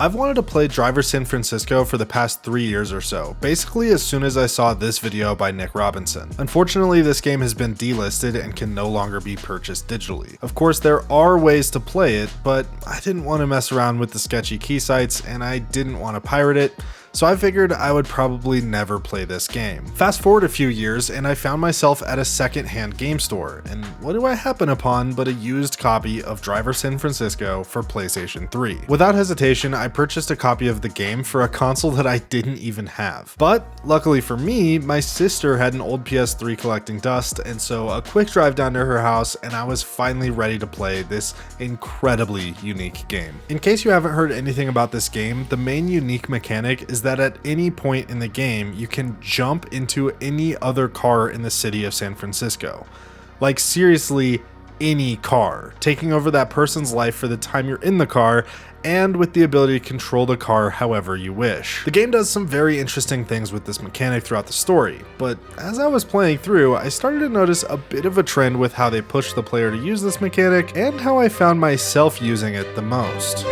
I've wanted to play Driver San Francisco for the past 3 years or so, basically as soon as I saw this video by Nick Robinson. Unfortunately, this game has been delisted and can no longer be purchased digitally. Of course, there are ways to play it, but I didn't want to mess around with the sketchy key sites and I didn't want to pirate it, so I figured I would probably never play this game. Fast forward a few years and I found myself at a second-hand game store, and what do I happen upon but a used copy of Driver San Francisco for PlayStation 3. Without hesitation, I purchased a copy of the game for a console that I didn't even have. But luckily for me, my sister had an old PS3 collecting dust, and so a quick drive down to her house and I was finally ready to play this incredibly unique game. In case you haven't heard anything about this game, the main unique mechanic is that at any point in the game, you can jump into any other car in the city of San Francisco. Like seriously, any car, taking over that person's life for the time you're in the car, and with the ability to control the car however you wish. The game does some very interesting things with this mechanic throughout the story, but as I was playing through, I started to notice a bit of a trend with how they push the player to use this mechanic and how I found myself using it the most.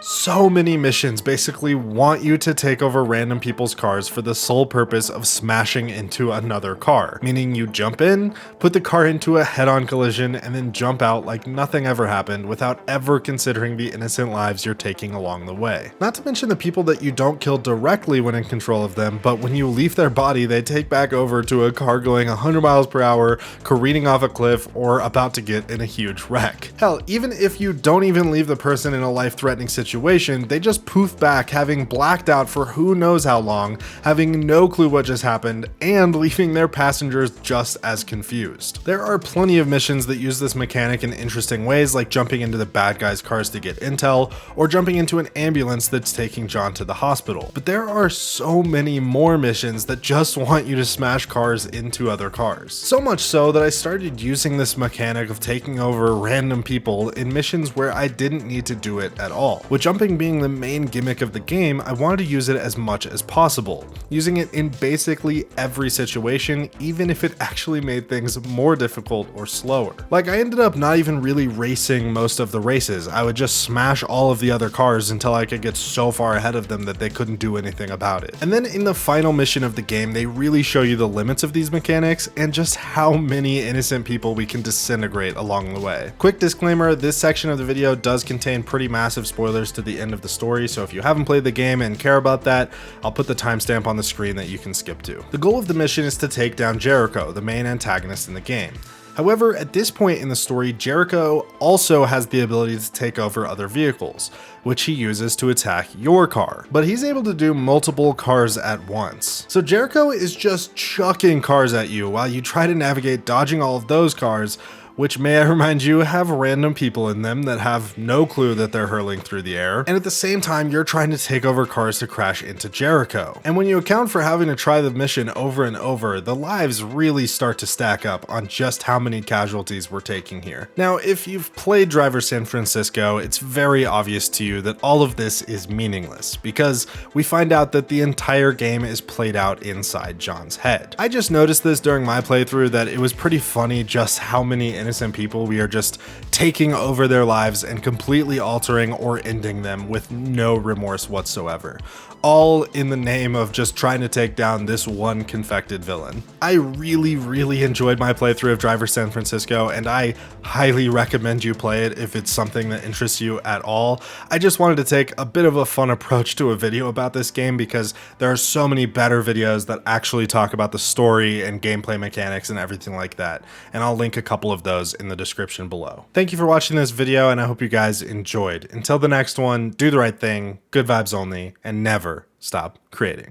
So many missions basically want you to take over random people's cars for the sole purpose of smashing into another car, meaning you jump in, put the car into a head-on collision, and then jump out like nothing ever happened without ever considering the innocent lives you're taking along the way. Not to mention the people that you don't kill directly when in control of them, but when you leave their body, they take back over to a car going 100 miles per hour, careening off a cliff, or about to get in a huge wreck. Hell, even if you don't even leave the person in a life-threatening situation, they just poof back, having blacked out for who knows how long, having no clue what just happened, and leaving their passengers just as confused. There are plenty of missions that use this mechanic in interesting ways, like jumping into the bad guys' cars to get intel, or jumping into an ambulance that's taking John to the hospital. But there are so many more missions that just want you to smash cars into other cars. So much so that I started using this mechanic of taking over random people in missions where I didn't need to do it at all. With jumping being the main gimmick of the game, I wanted to use it as much as possible, using it in basically every situation, even if it actually made things more difficult or slower. Like, I ended up not even really racing most of the races. I would just smash all of the other cars until I could get so far ahead of them that they couldn't do anything about it. And then in the final mission of the game, they really show you the limits of these mechanics and just how many innocent people we can disintegrate along the way. Quick disclaimer, this section of the video does contain pretty massive spoilers to the end of the story, so if you haven't played the game and care about that, I'll put the timestamp on the screen that you can skip to. The goal of the mission is to take down Jericho, the main antagonist in the game. However, at this point in the story, Jericho also has the ability to take over other vehicles, which he uses to attack your car. But he's able to do multiple cars at once. So Jericho is just chucking cars at you while you try to navigate dodging all of those cars, which, may I remind you, have random people in them that have no clue that they're hurling through the air. And at the same time, you're trying to take over cars to crash into Jericho. And when you account for having to try the mission over and over, the lives really start to stack up on just how many casualties we're taking here. Now, if you've played Driver San Francisco, it's very obvious to you that all of this is meaningless, because we find out that the entire game is played out inside John's head. I just noticed this during my playthrough, that it was pretty funny just how many innocent people we are just taking over their lives and completely altering or ending them with no remorse whatsoever, all in the name of just trying to take down this one confected villain. I really enjoyed my playthrough of Driver San Francisco, and I highly recommend you play it if it's something that interests you at all. I just wanted to take a bit of a fun approach to a video about this game because there are so many better videos that actually talk about the story and gameplay mechanics and everything like that, and I'll link a couple of those in the description below. Thank you for watching this video, and I hope you guys enjoyed. Until the next one, do the right thing, good vibes only, and never stop creating.